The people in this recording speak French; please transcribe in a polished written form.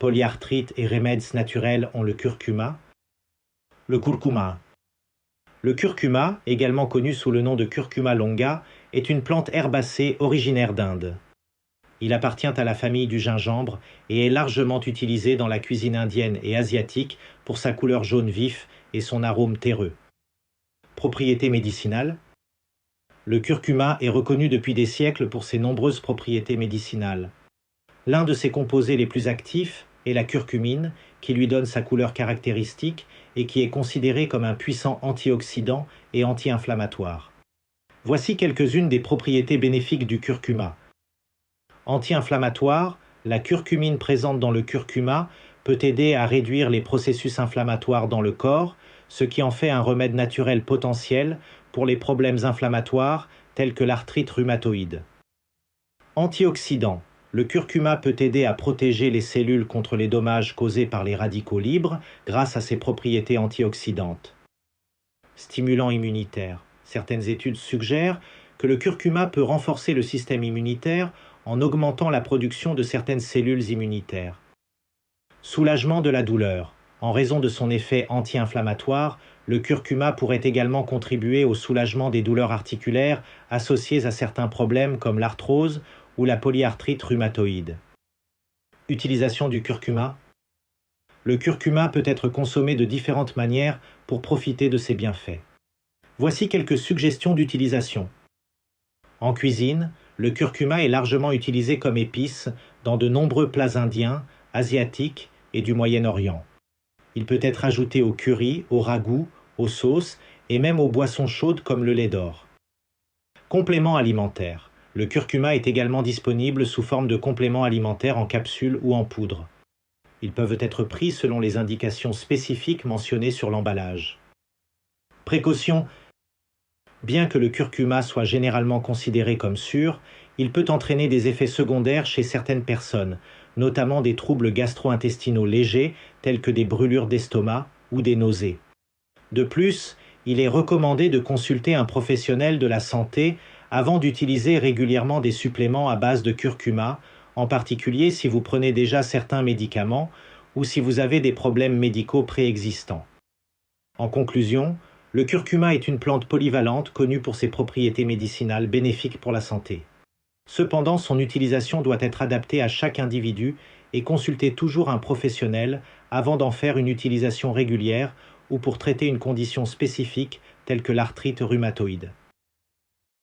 polyarthrite et remèdes naturels ont le curcuma. Le curcuma. Le curcuma, également connu sous le nom de curcuma longa, est une plante herbacée originaire d'Inde. Il appartient à la famille du gingembre et est largement utilisé dans la cuisine indienne et asiatique pour sa couleur jaune vif et son arôme terreux. Propriétés médicinales. Le curcuma est reconnu depuis des siècles pour ses nombreuses propriétés médicinales. L'un de ses composés les plus actifs est la curcumine, qui lui donne sa couleur caractéristique et qui est considéré comme un puissant antioxydant et anti-inflammatoire. Voici quelques-unes des propriétés bénéfiques du curcuma. Anti-inflammatoire, la curcumine présente dans le curcuma peut aider à réduire les processus inflammatoires dans le corps, ce qui en fait un remède naturel potentiel pour les problèmes inflammatoires tels que l'arthrite rhumatoïde. Antioxydant, le curcuma peut aider à protéger les cellules contre les dommages causés par les radicaux libres grâce à ses propriétés antioxydantes. Stimulant immunitaire, certaines études suggèrent que le curcuma peut renforcer le système immunitaire en augmentant la production de certaines cellules immunitaires. Soulagement de la douleur. En raison de son effet anti-inflammatoire, le curcuma pourrait également contribuer au soulagement des douleurs articulaires associées à certains problèmes comme l'arthrose ou la polyarthrite rhumatoïde. Utilisation du curcuma. Le curcuma peut être consommé de différentes manières pour profiter de ses bienfaits. Voici quelques suggestions d'utilisation. En cuisine, le curcuma est largement utilisé comme épice dans de nombreux plats indiens, asiatiques et du Moyen-Orient. Il peut être ajouté au curry, au ragoût, aux sauces et même aux boissons chaudes comme le lait d'or. Complément alimentaire. Le curcuma est également disponible sous forme de complément alimentaire en capsule ou en poudre. Ils peuvent être pris selon les indications spécifiques mentionnées sur l'emballage. Précaution. Bien que le curcuma soit généralement considéré comme sûr, il peut entraîner des effets secondaires chez certaines personnes, notamment des troubles gastro-intestinaux légers tels que des brûlures d'estomac ou des nausées. De plus, il est recommandé de consulter un professionnel de la santé avant d'utiliser régulièrement des suppléments à base de curcuma, en particulier si vous prenez déjà certains médicaments ou si vous avez des problèmes médicaux préexistants. En conclusion, le curcuma est une plante polyvalente connue pour ses propriétés médicinales bénéfiques pour la santé. Cependant, son utilisation doit être adaptée à chaque individu et consulter toujours un professionnel avant d'en faire une utilisation régulière ou pour traiter une condition spécifique telle que l'arthrite rhumatoïde.